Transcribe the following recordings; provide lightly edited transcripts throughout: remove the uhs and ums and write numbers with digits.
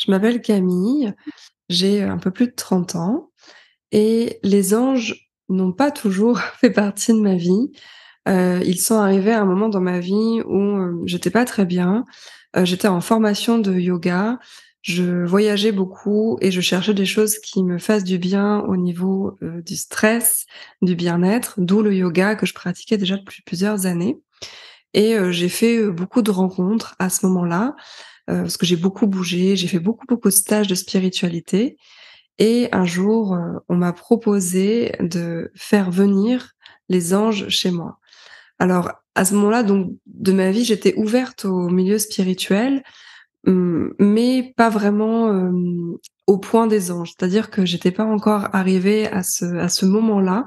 Je m'appelle Camille, j'ai un peu plus de 30 ans et les anges n'ont pas toujours fait partie de ma vie. Ils sont arrivés à un moment dans ma vie où, j'étais pas très bien. J'étais en formation de yoga, je voyageais beaucoup et je cherchais des choses qui me fassent du bien au niveau, du stress, du bien-être, d'où le yoga que je pratiquais déjà depuis plusieurs années et j'ai fait, beaucoup de rencontres à ce moment-là, parce que j'ai beaucoup bougé, j'ai fait beaucoup, beaucoup de stages de spiritualité et un jour, on m'a proposé de faire venir les anges chez moi. Alors, à ce moment-là, donc, de ma vie, j'étais ouverte au milieu spirituel, mais pas vraiment, au point des anges. C'est-à-dire que j'étais pas encore arrivée à ce moment-là.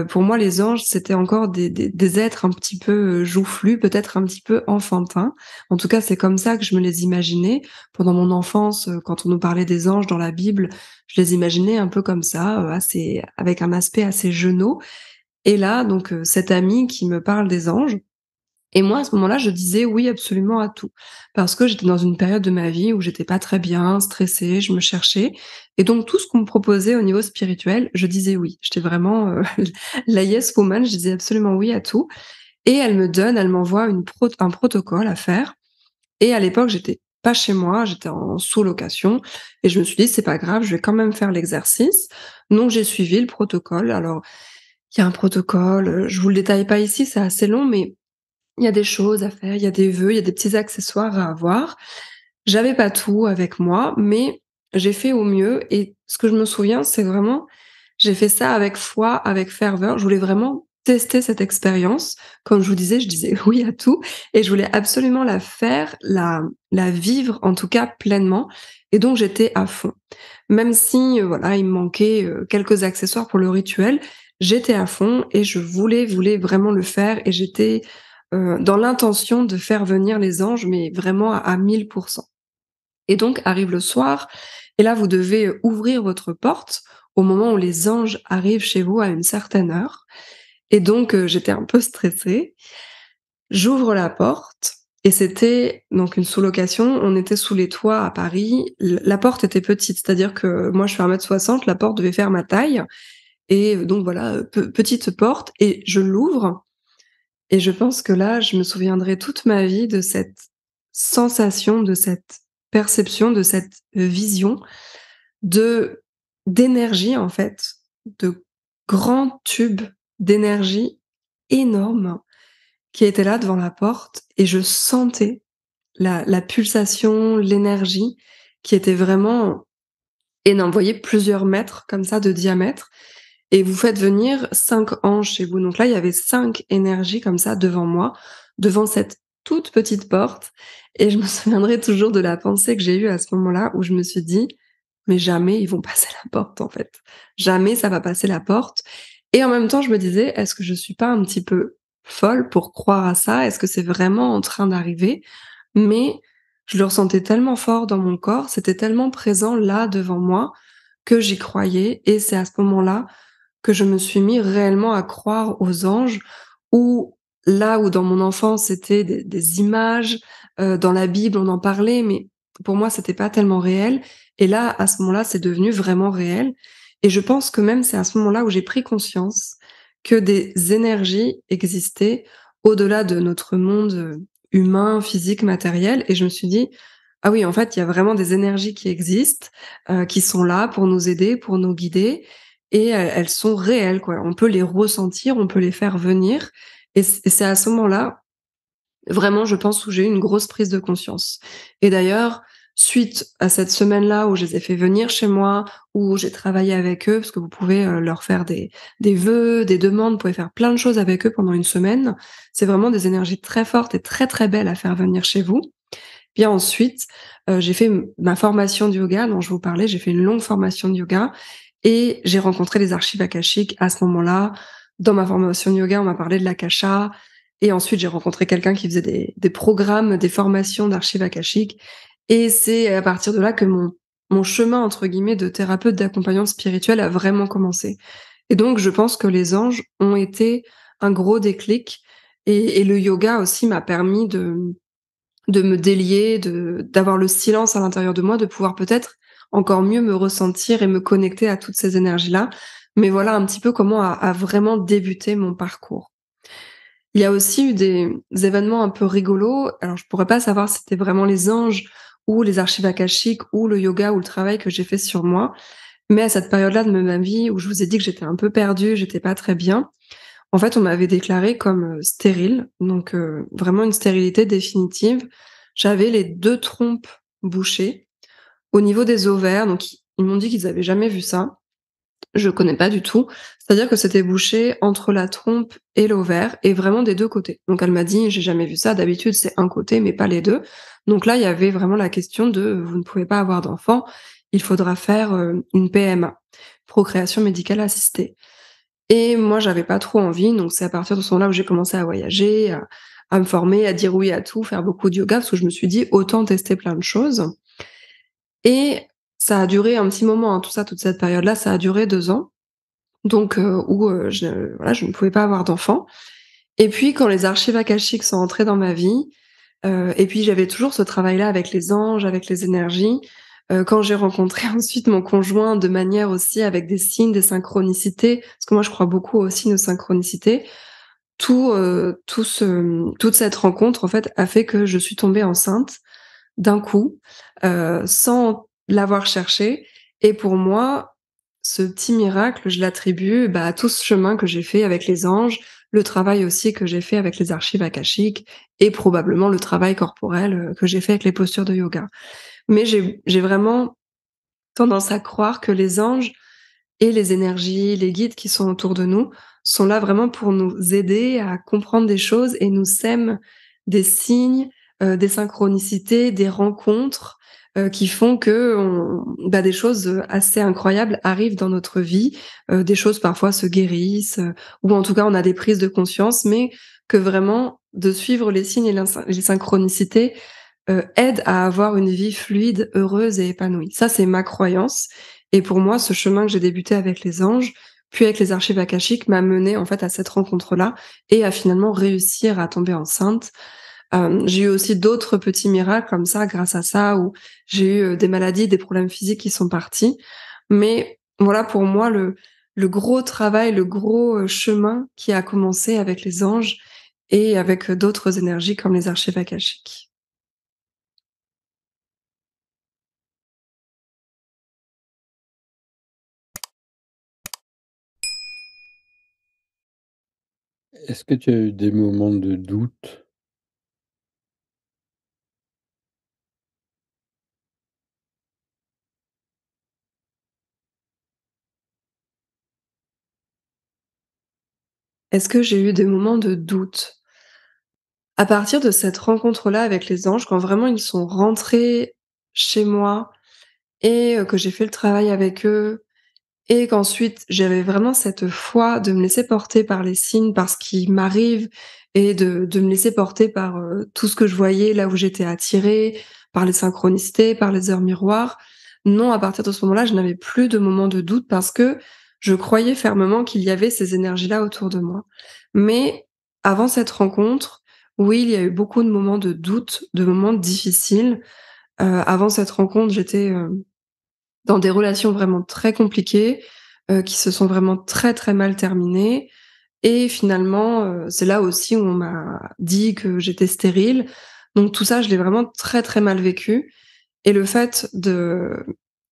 Pour moi, les anges, c'était encore des êtres un petit peu, joufflus, peut-être un petit peu enfantins. En tout cas, c'est comme ça que je me les imaginais. Pendant mon enfance, quand on nous parlait des anges dans la Bible, je les imaginais un peu comme ça, assez avec un aspect assez jeunot. Et là, donc, cet ami qui me parle des anges et moi, à ce moment-là, je disais oui absolument à tout. Parce que j'étais dans une période de ma vie où j'étais pas très bien, stressée, je me cherchais et donc tout ce qu'on me proposait au niveau spirituel, je disais oui. J'étais vraiment, la yes woman, je disais absolument oui à tout et elle m'envoie un protocole à faire et à l'époque, j'étais pas chez moi, j'étais en sous-location et je me suis dit: «C'est pas grave, je vais quand même faire l'exercice». Donc j'ai suivi le protocole. Alors, il y a un protocole, je vous le détaille pas ici, c'est assez long, mais il y a des choses à faire, il y a des vœux, il y a des petits accessoires à avoir. J'avais pas tout avec moi, mais j'ai fait au mieux et ce que je me souviens, c'est vraiment j'ai fait ça avec foi, avec ferveur. Je voulais vraiment tester cette expérience. Comme je vous disais, je disais oui à tout et je voulais absolument la faire, la vivre en tout cas pleinement et donc j'étais à fond. Même si, voilà, il me manquait, quelques accessoires pour le rituel, j'étais à fond et je voulais vraiment le faire et j'étais, dans l'intention de faire venir les anges, mais vraiment à 1000. Et donc arrive le soir et là, vous devez, ouvrir votre porte au moment où les anges arrivent chez vous à une certaine heure et donc j'étais un peu stressée. J'ouvre la porte et c'était donc une sous-location. On était sous les toits à Paris. La porte était petite, c'est-à-dire que moi, je fais 1,60 m, la porte devait faire ma taille et donc voilà, petite porte et je l'ouvre et je pense que là, je me souviendrai toute ma vie de cette sensation, de cette perception, de cette vision de d'énergie, en fait, de grands tubes d'énergie énormes qui étaient là devant la porte et je sentais la pulsation, l'énergie qui était vraiment énorme. Vous voyez plusieurs mètres comme ça de diamètre et vous faites venir 5 anges chez vous. Donc là, il y avait 5 énergies comme ça devant moi, devant cette toute petite porte et je me souviendrai toujours de la pensée que j'ai eue à ce moment-là où je me suis dit: «Mais jamais ils vont passer la porte, en fait. Jamais ça va passer la porte» et en même temps, je me disais: «Est-ce que je suis pas un petit peu folle pour croire à ça? Est-ce que c'est vraiment en train d'arriver?» Mais je le ressentais tellement fort dans mon corps, c'était tellement présent là devant moi que j'y croyais et c'est à ce moment-là que je me suis mis réellement à croire aux anges où là où dans mon enfance c'était des images, dans la Bible on en parlait, mais pour moi c'était pas tellement réel et là, à ce moment-là, c'est devenu vraiment réel et je pense que même c'est à ce moment-là où j'ai pris conscience que des énergies existaient au-delà de notre monde, humain, physique, matériel et je me suis dit: «Ah oui, en fait, il y a vraiment des énergies qui existent, qui sont là pour nous aider, pour nous guider et elles sont réelles, quoi. On peut les ressentir, on peut les faire venir» et c'est à ce moment-là, vraiment, je pense, où j'ai eu une grosse prise de conscience. Et d'ailleurs, suite à cette semaine-là où je les ai fait venir chez moi, où j'ai travaillé avec eux, parce que vous pouvez, leur faire des vœux, des demandes, vous pouvez faire plein de choses avec eux pendant une semaine. C'est vraiment des énergies très fortes et très, très belles à faire venir chez vous. Bien ensuite, j'ai fait ma formation de yoga dont je vous parlais, j'ai fait une longue formation de yoga et j'ai rencontré les archives akashiques à ce moment-là. Dans ma formation de yoga, on m'a parlé de l'akasha et ensuite j'ai rencontré quelqu'un qui faisait des programmes, des formations d'archives akashiques et c'est à partir de là que mon «chemin» entre guillemets de thérapeute d'accompagnante spirituelle a vraiment commencé et donc je pense que les anges ont été un gros déclic et le yoga aussi m'a permis de me délier, de d'avoir le silence à l'intérieur de moi, de pouvoir peut-être encore mieux me ressentir et me connecter à toutes ces énergies-là. Mais voilà un petit peu comment a vraiment débuté mon parcours. Il y a aussi eu des événements un peu rigolos. Alors je pourrais pas savoir si c'était vraiment les anges ou les archives akashiques ou le yoga ou le travail que j'ai fait sur moi. Mais à cette période-là de ma vie où je vous ai dit que j'étais un peu perdue, j'étais pas très bien, en fait, on m'avait déclarée comme, stérile, donc vraiment une stérilité définitive. J'avais les 2 trompes bouchées. Au niveau des ovaires, donc ils m'ont dit qu'ils avaient jamais vu ça. Je connais pas du tout. C'est-à-dire que c'était bouché entre la trompe et l'ovaire et vraiment des 2 côtés. Donc elle m'a dit: «J'ai jamais vu ça, d'habitude c'est un côté mais pas les 2». Donc là, il y avait vraiment la question de: «Vous ne pouvez pas avoir d'enfant, il faudra faire, une PMA, procréation médicale assistée». Et moi, j'avais pas trop envie, donc c'est à partir de ce moment-là où j'ai commencé à voyager, à me former, à dire oui à tout, faire beaucoup de yoga parce que je me suis dit: «Autant tester plein de choses». Et ça a duré un petit moment, hein, tout ça, toute cette période-là, ça a duré 2 ans, donc où, je ne pouvais pas avoir d'enfant. Et puis quand les archives akashiques sont entrées dans ma vie, et puis j'avais toujours ce travail-là avec les anges, avec les énergies. Quand j'ai rencontré ensuite mon conjoint de manière aussi avec des signes, des synchronicités, parce que moi je crois beaucoup aux signes de synchronicité. Toute cette rencontre en fait a fait que je suis tombée enceinte d'un coup, sans l'avoir cherché. Et pour moi, ce petit miracle, je l'attribue, bah, à tout ce chemin que j'ai fait avec les anges, le travail aussi que j'ai fait avec les archives akashiques et probablement le travail corporel, que j'ai fait avec les postures de yoga. Mais j'ai vraiment tendance à croire que les anges et les énergies, les guides qui sont autour de nous, sont là vraiment pour nous aider à comprendre des choses et nous sèment des signes, des synchronicités, des rencontres, qui font que des choses, assez incroyables arrivent dans notre vie. Des choses parfois se guérissent, ou en tout cas on a des prises de conscience, mais que vraiment de suivre les signes et les synchronicités, aide à avoir une vie fluide, heureuse et épanouie. Ça, c'est ma croyance et pour moi, ce chemin que j'ai débuté avec les anges, puis avec les archives akashiques, m'a mené en fait à cette rencontre-là et à finalement réussir à tomber enceinte. J'ai eu aussi d'autres petits miracles comme ça grâce à ça, où j'ai eu, des maladies, des problèmes physiques qui sont partis. Mais voilà, pour moi, le gros travail, le gros, chemin qui a commencé avec les anges et avec, d'autres énergies comme les archives akashiques. Est-ce que tu as eu des moments de doute? Est-ce que j'ai eu des moments de doute? À partir de cette rencontre-là avec les anges, quand vraiment ils sont rentrés chez moi et que j'ai fait le travail avec eux et qu'ensuite j'avais vraiment cette foi de me laisser porter par les signes, par ce qui m'arrive et de me laisser porter par, tout ce que je voyais, là où j'étais attirée, par les synchronicités, par les heures miroirs. Non, à partir de ce moment-là, je n'avais plus de moments de doute parce que je croyais fermement qu'il y avait ces énergies-là autour de moi. Mais avant cette rencontre, oui, il y a eu beaucoup de moments de doute, de moments difficiles. Avant cette rencontre, j'étais, dans des relations vraiment très compliquées, qui se sont vraiment très, très mal terminées. Et finalement, c'est là aussi où on m'a dit que j'étais stérile. Donc tout ça, je l'ai vraiment très, très mal vécu. Et le fait de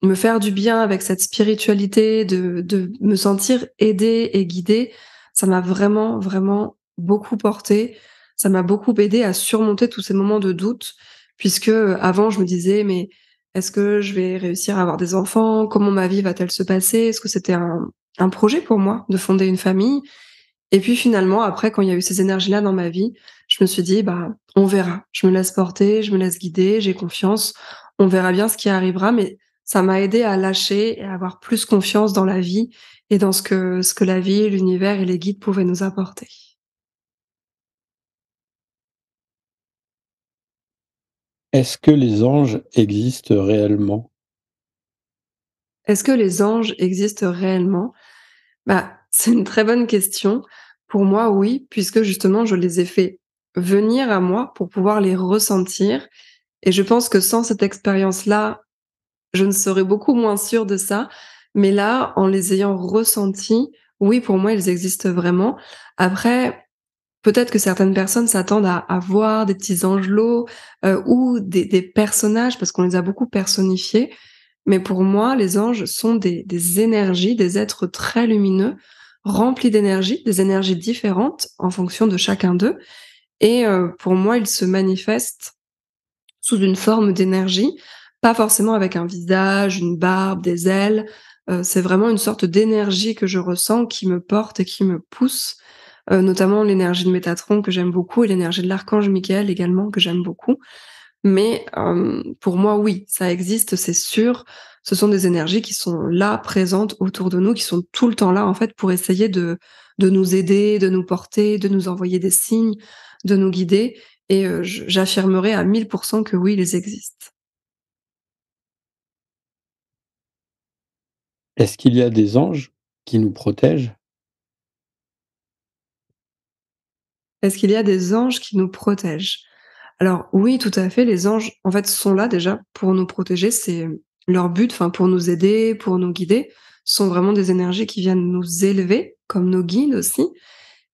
me faire du bien avec cette spiritualité, de me sentir aidée et guidée, ça m'a vraiment, vraiment beaucoup portée. Ça m'a beaucoup aidée à surmonter tous ces moments de doute puisque, avant je me disais: «Mais est-ce que je vais réussir à avoir des enfants? Comment ma vie va-t-elle se passer?» Est-ce que c'était un projet pour moi de fonder une famille? Et puis finalement, après, quand il y a eu ces énergies-là dans ma vie, je me suis dit: «Bah, on verra. Je me laisse porter, je me laisse guider, j'ai confiance. On verra bien ce qui arrivera», mais ça m'a aidée à lâcher et à avoir plus confiance dans la vie et dans ce que la vie, l'univers et les guides pouvaient nous apporter. Est-ce que les anges existent réellement? Est-ce que les anges existent réellement? Bah, c'est une très bonne question. Pour moi, oui, puisque justement je les ai fait venir à moi pour pouvoir les ressentir et je pense que sans cette expérience-là, je ne serais beaucoup moins sûre de ça. Mais là, en les ayant ressentis, oui, pour moi, ils existent vraiment. Après, peut-être que certaines personnes s'attendent à voir des petits angelots, ou des personnages parce qu'on les a beaucoup personnifiés. Mais pour moi, les anges sont des énergies, des êtres très lumineux, remplis d'énergie, des énergies différentes en fonction de chacun d'eux et pour moi, ils se manifestent sous une forme d'énergie, pas forcément avec un visage, une barbe, des ailes, c'est vraiment une sorte d'énergie que je ressens qui me porte et qui me pousse, notamment l'énergie de Métatron que j'aime beaucoup et l'énergie de l'archange Michael également que j'aime beaucoup. Mais pour moi, oui, ça existe, c'est sûr. Ce sont des énergies qui sont là, présentes autour de nous, qui sont tout le temps là, en fait, pour essayer de nous aider, de nous porter, de nous envoyer des signes, de nous guider et j'affirmerai à 1000% que oui, ils existent. Est-ce qu'il y a des anges qui nous protègent? Est-ce qu'il y a des anges qui nous protègent? Alors oui, tout à fait, les anges, en fait, sont là déjà pour nous protéger, c'est leur but, enfin pour nous aider, pour nous guider. Ce sont vraiment des énergies qui viennent nous élever, comme nos guides aussi.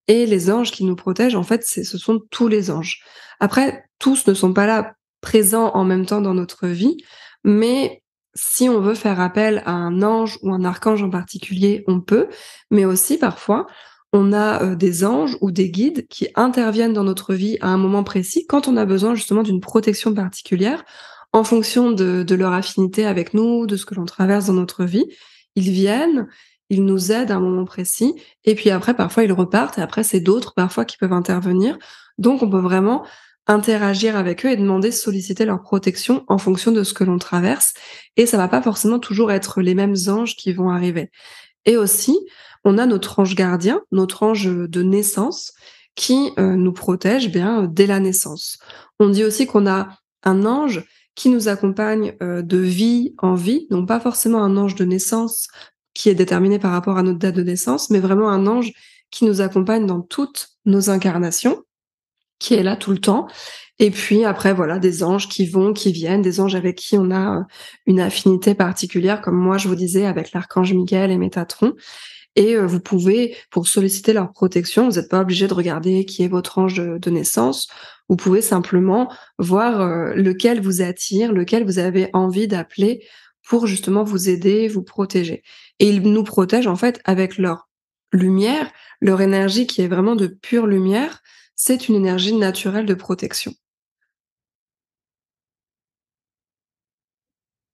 Et les anges qui nous protègent, en fait, ce sont tous les anges. Après, tous ne sont pas là, présents en même temps dans notre vie, mais si on veut faire appel à un ange ou un archange en particulier, on peut, mais aussi parfois, on a, des anges ou des guides qui interviennent dans notre vie à un moment précis, quand on a besoin justement d'une protection particulière, en fonction de leur affinité avec nous, de ce que l'on traverse dans notre vie. Ils viennent, ils nous aident à un moment précis et puis après, parfois, ils repartent et après, c'est d'autres, parfois, qui peuvent intervenir. Donc on peut vraiment interagir avec eux et demander, solliciter leur protection en fonction de ce que l'on traverse et ça va pas forcément toujours être les mêmes anges qui vont arriver. Et aussi, on a notre ange gardien, notre ange, de naissance qui, nous protège bien, dès la naissance. On dit aussi qu'on a un ange qui nous accompagne, de vie en vie, donc pas forcément un ange de naissance qui est déterminé par rapport à notre date de naissance, mais vraiment un ange qui nous accompagne dans toutes nos incarnations, qui est là tout le temps. Et puis après voilà, des anges qui vont, qui viennent, des anges avec qui on a, une affinité particulière, comme moi je vous disais avec l'archange Michael et Métatron. Et vous pouvez, pour solliciter leur protection, vous n'êtes pas obligé de regarder qui est votre ange de naissance. Vous pouvez simplement voir, lequel vous attire, lequel vous avez envie d'appeler pour justement vous aider, vous protéger. Et ils nous protègent en fait avec leur lumière, leur énergie qui est vraiment de pure lumière. C'est une énergie naturelle de protection.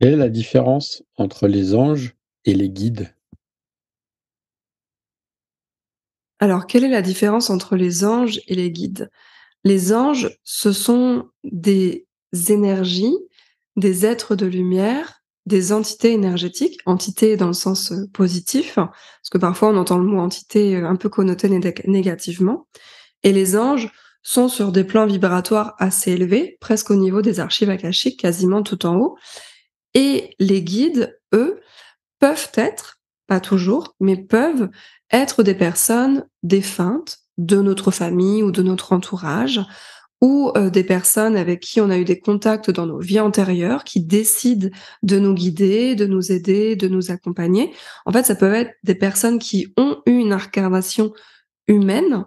Quelle est la différence entre les anges et les guides? Alors, quelle est la différence entre les anges et les guides? Les anges, ce sont des énergies, des êtres de lumière, des entités énergétiques, entités dans le sens, positif, parce que parfois on entend le mot entité, un peu connoté négativement et les anges sont sur des plans vibratoires assez élevés, presque au niveau des archives akashiques, quasiment tout en haut et les guides, eux, peuvent être, pas toujours, mais peuvent être des personnes défuntes de notre famille ou de notre entourage ou, des personnes avec qui on a eu des contacts dans nos vies antérieures qui décident de nous guider, de nous aider, de nous accompagner. En fait, ça peut être des personnes qui ont eu une incarnation humaine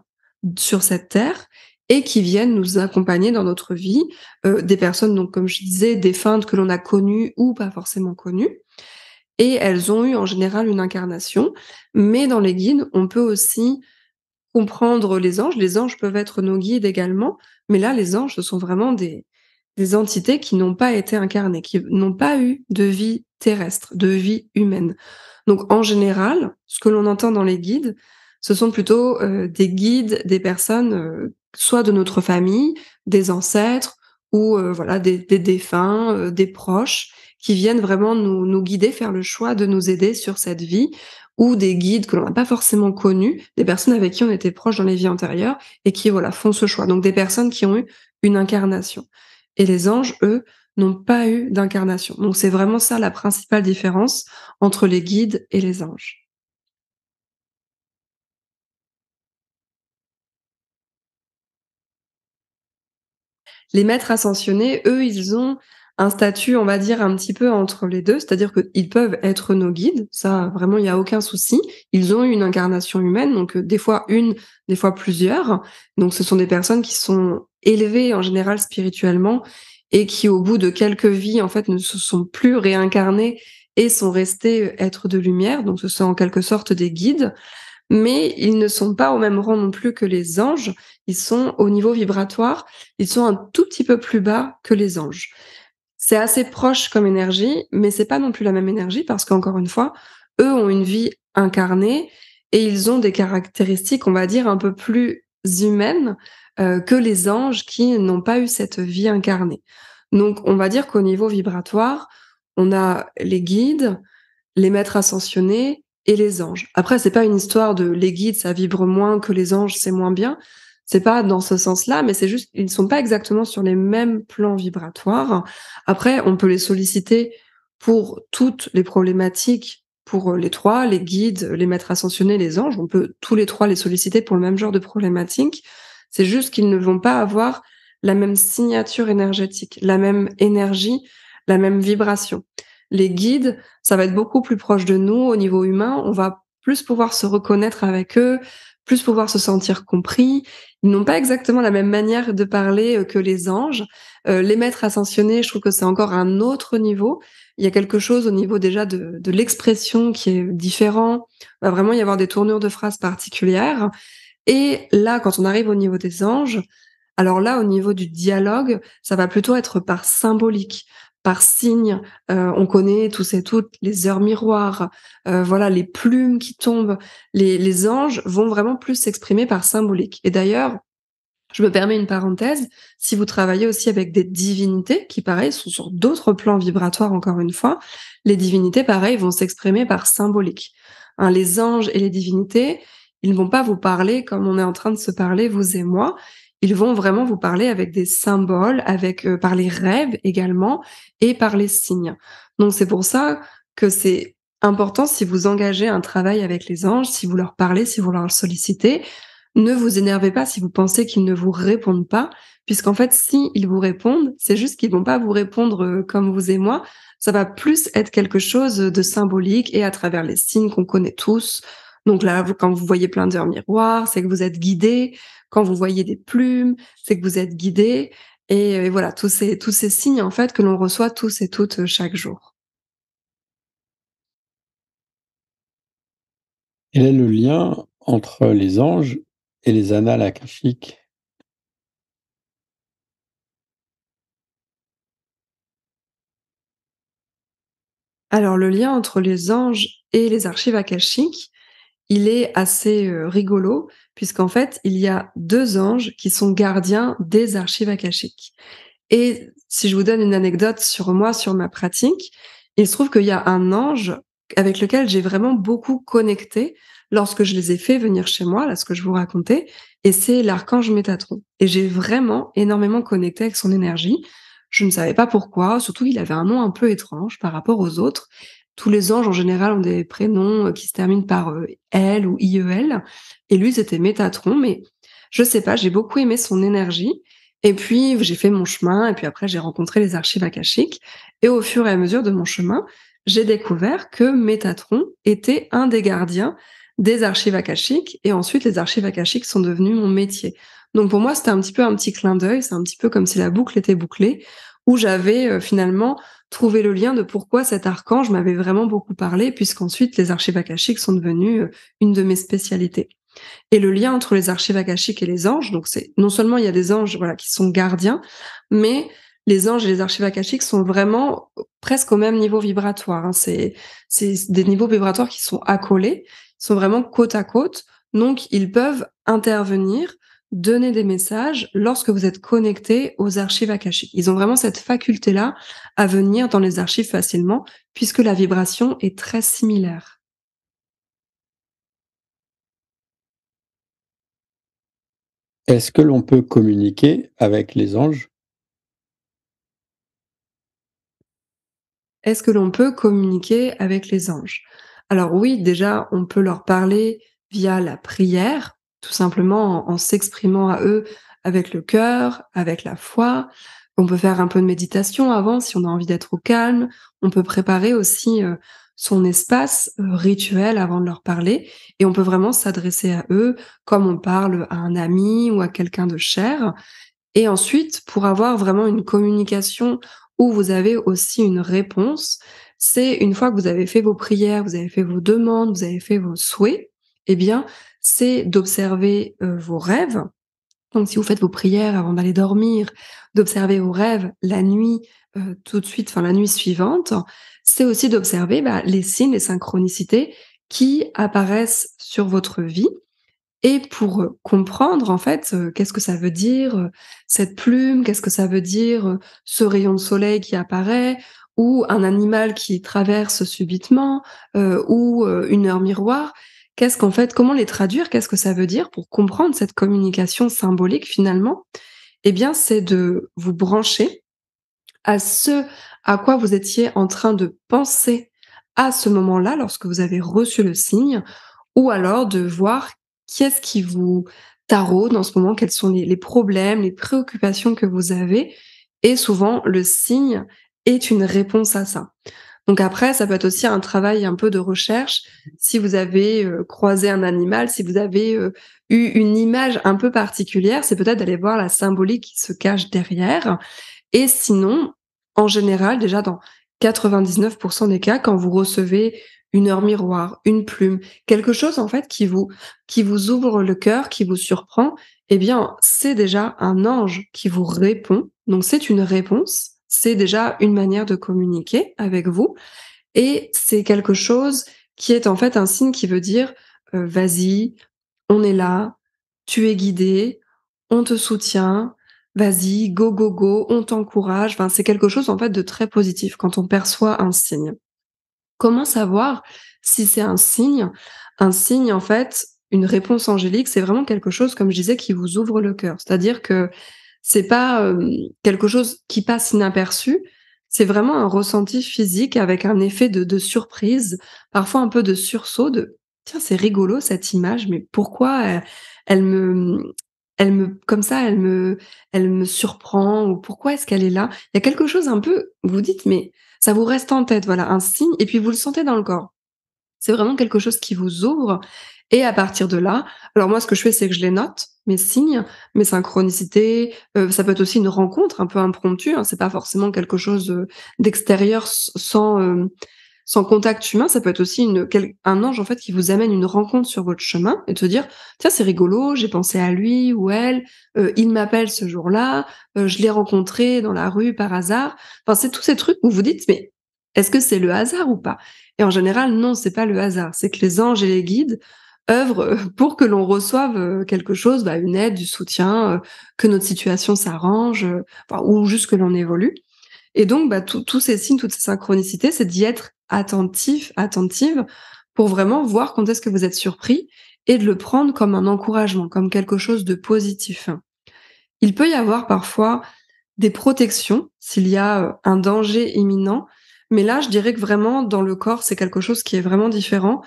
sur cette terre et qui viennent nous accompagner dans notre vie, des personnes donc comme je disais défuntes que l'on a connues ou pas forcément connues et elles ont eu en général une incarnation, mais dans les guides, on peut aussi comprendre les anges. Les anges peuvent être nos guides également, mais là, les anges, ce sont vraiment des entités qui n'ont pas été incarnées, qui n'ont pas eu de vie terrestre, de vie humaine. Donc en général, ce que l'on entend dans les guides, ce sont plutôt, des guides, des personnes, soit de notre famille, des ancêtres ou, voilà des défunts, des proches qui viennent vraiment nous guider, faire le choix de nous aider sur cette vie ou des guides que l'on n'a pas forcément connus, des personnes avec qui on était proches dans les vies antérieures et qui, voilà, font ce choix. Donc des personnes qui ont eu une incarnation. Et les anges, eux, n'ont pas eu d'incarnation. Donc c'est vraiment ça la principale différence entre les guides et les anges. Les maîtres ascensionnés, eux, ils ont un statut, on va dire, un petit peu entre les 2, c'est-à-dire qu'ils peuvent être nos guides, ça vraiment il y a aucun souci. Ils ont une incarnation humaine, donc des fois une, des fois plusieurs. Donc ce sont des personnes qui sont élevées en général spirituellement et qui au bout de quelques vies, en fait, ne se sont plus réincarnées et sont restés, êtres de lumière, donc ce sont en quelque sorte des guides. Mais ils ne sont pas au même rang non plus que les anges, ils sont au niveau vibratoire, ils sont un tout petit peu plus bas que les anges. C'est assez proche comme énergie, mais c'est pas non plus la même énergie parce qu'encore une fois, eux ont une vie incarnée et ils ont des caractéristiques, on va dire, un peu plus humaines, que les anges qui n'ont pas eu cette vie incarnée. Donc on va dire qu'au niveau vibratoire, on a les guides, les maîtres ascensionnés et les anges. Après, c'est pas une histoire de les guides, ça vibre moins que les anges, c'est moins bien. C'est pas dans ce sens-là, mais c'est juste, ils ne sont pas exactement sur les mêmes plans vibratoires. Après, on peut les solliciter pour toutes les problématiques, pour les trois, les guides, les maîtres ascensionnés, les anges. On peut tous les trois les solliciter pour le même genre de problématique. C'est juste qu'ils ne vont pas avoir la même signature énergétique, la même énergie, la même vibration. Les guides, ça va être beaucoup plus proche de nous au niveau humain. On va plus pouvoir se reconnaître avec eux, plus pouvoir se sentir compris. Ils n'ont pas exactement la même manière de parler, que les anges. Les maîtres ascensionnés, je trouve que c'est encore un autre niveau. Il y a quelque chose au niveau déjà de l'expression qui est différent. Il va vraiment y avoir des tournures de phrases particulières et là, quand on arrive au niveau des anges, alors là, au niveau du dialogue, ça va plutôt être par symbolique, par signe. On connaît tous et toutes les heures miroirs, voilà, les plumes qui tombent. Les anges vont vraiment plus s'exprimer par symbolique et d'ailleurs, je me permets une parenthèse, si vous travaillez aussi avec des divinités qui, pareil, sont sur d'autres plans vibratoires encore une fois, les divinités, pareil, vont s'exprimer par symbolique. Hein, les anges et les divinités, ils ne vont pas vous parler comme on est en train de se parler, vous et moi. Ils vont vraiment vous parler avec des symboles, avec par les rêves également et par les signes. Donc c'est pour ça que c'est important si vous engagez un travail avec les anges, si vous leur parlez, si vous leur sollicitez, ne vous énervez pas si vous pensez qu'ils ne vous répondent pas, puisqu'en fait, si ils vous répondent, c'est juste qu'ils vont pas vous répondre, comme vous et moi. Ça va plus être quelque chose, de symbolique et à travers les signes qu'on connaît tous. Donc là, vous quand vous voyez plein d'heures miroirs, c'est que vous êtes guidé. Quand vous voyez des plumes, c'est que vous êtes guidé. Et voilà, tous ces signes, en fait, que l'on reçoit tous et toutes, chaque jour. Quel est le lien entre les anges et les annales akashiques? Alors le lien entre les anges et les archives akashiques, il est assez, rigolo puisqu'en fait, il y a 2 anges qui sont gardiens des archives akashiques et si je vous donne une anecdote sur moi, sur ma pratique, il se trouve qu'il y a un ange avec lequel j'ai vraiment beaucoup connecté lorsque je les ai fait venir chez moi, là, ce que je vous racontais et c'est l'archange Métatron et j'ai vraiment énormément connecté avec son énergie. Je ne savais pas pourquoi, surtout il avait un nom un peu étrange par rapport aux autres. Tous les anges en général ont des prénoms, qui se terminent par, L ou IEL et lui c'était Métatron, mais je sais pas, j'ai beaucoup aimé son énergie et puis j'ai fait mon chemin et puis après j'ai rencontré les archives akashiques et au fur et à mesure de mon chemin, j'ai découvert que Métatron était un des gardiens des archives akashiques et ensuite les archives akashiques sont devenues mon métier. Donc pour moi, c'était un petit peu un petit clin d'œil, c'est un petit peu comme si la boucle était bouclée, où j'avais, finalement trouvé le lien de pourquoi cet archange m'avait vraiment beaucoup parlé, puisqu'ensuite les archives akashiques sont devenues, une de mes spécialités. Et le lien entre les archives akashiques et les anges, donc c'est non seulement il y a des anges, voilà, qui sont gardiens, mais les anges et les archives akashiques sont vraiment presque au même niveau vibratoire, hein. C'est des niveaux vibratoires qui sont accolés, ils sont vraiment côte à côte, donc ils peuvent intervenir, donner des messages lorsque vous êtes connecté aux archives akashiques. Ils ont vraiment cette faculté-là à venir dans les archives facilement, puisque la vibration est très similaire. Est-ce que l'on peut communiquer avec les anges? Est-ce que l'on peut communiquer avec les anges? Alors oui, déjà, on peut leur parler via la prière, tout simplement en s'exprimant à eux avec le cœur, avec la foi. On peut faire un peu de méditation avant si on a envie d'être au calme. On peut préparer aussi, son espace, rituel avant de leur parler et on peut vraiment s'adresser à eux comme on parle à un ami ou à quelqu'un de cher. Et ensuite, pour avoir vraiment une communication où vous avez aussi une réponse, c'est une fois que vous avez fait vos prières, vous avez fait vos demandes, vous avez fait vos souhaits, eh bien, c'est d'observer, vos rêves. Donc si vous faites vos prières avant d'aller dormir, d'observer vos rêves la nuit, tout de suite, enfin la nuit suivante, c'est aussi d'observer, bah, les signes, les synchronicités qui apparaissent sur votre vie et pour, comprendre en fait, qu'est-ce que ça veut dire, cette plume? Qu'est-ce que ça veut dire, ce rayon de soleil qui apparaît? Ou un animal qui traverse subitement, ou, une heure miroir? Qu'est-ce qu'en fait comment les traduire? Qu'est-ce que ça veut dire pour comprendre cette communication symbolique finalement? Eh bien, c'est de vous brancher à ce à quoi vous étiez en train de penser à ce moment-là, lorsque vous avez reçu le signe, ou alors de voir qu'est-ce qui vous taraude en ce moment, quels sont les problèmes, les préoccupations que vous avez et souvent le signe est une réponse à ça. Donc après, ça peut être aussi un travail un peu de recherche. Si vous avez, croisé un animal, si vous avez, eu une image un peu particulière, c'est peut-être d'aller voir la symbolique qui se cache derrière et sinon, en général, déjà dans 99 des cas, quand vous recevez une heure miroir, une plume, quelque chose en fait qui vous ouvre le cœur, qui vous surprend, eh bien, c'est déjà un ange qui vous répond. Donc c'est une réponse, c'est déjà une manière de communiquer avec vous et c'est quelque chose qui est en fait un signe qui veut dire, «Vas-y, on est là, tu es guidé, on te soutient, vas-y, go, go, go, on t'encourage». Enfin, c'est quelque chose en fait de très positif quand on perçoit un signe. Comment savoir si c'est un signe? Un signe, en fait, une réponse angélique, c'est vraiment quelque chose, comme je disais, qui vous ouvre le cœur. C'est-à-dire que c'est pas, quelque chose qui passe inaperçu, c'est vraiment un ressenti physique avec un effet de surprise, parfois un peu de sursaut de: «Tiens, c'est rigolo cette image, mais pourquoi elle me, elle me comme ça, elle me surprend ou pourquoi est-ce qu'elle est là?» Il y a quelque chose un peu vous vous dites: «Mais ça vous reste en tête, voilà, un signe et puis vous le sentez dans le corps. C'est vraiment quelque chose qui vous ouvre et à partir de là alors moi ce que je fais, c'est que je les note, mes signes, mes synchronicités, ça peut être aussi une rencontre un peu impromptue, hein, c'est pas forcément quelque chose, d'extérieur sans contact humain, ça peut être aussi un ange en fait qui vous amène une rencontre sur votre chemin et de se dire: «Tiens, c'est rigolo, j'ai pensé à lui ou elle, il m'appelle ce jour-là, je l'ai rencontré dans la rue par hasard». Enfin, c'est tous ces trucs où vous dites: «Mais est-ce que c'est le hasard ou pas?» Et en général, non, c'est pas le hasard, c'est que les anges et les guides œuvrent, pour que l'on reçoive, quelque chose, bah, une aide, du soutien, que notre situation s'arrange, enfin ou juste que l'on évolue. Et donc, bah, tous ces signes, toutes ces synchronicités, c'est d'y être attentif, attentive, pour vraiment voir quand est-ce que vous êtes surpris et de le prendre comme un encouragement, comme quelque chose de positif. Il peut y avoir parfois des protections s'il y a, un danger imminent, mais là, je dirais que vraiment dans le corps, c'est quelque chose qui est vraiment différent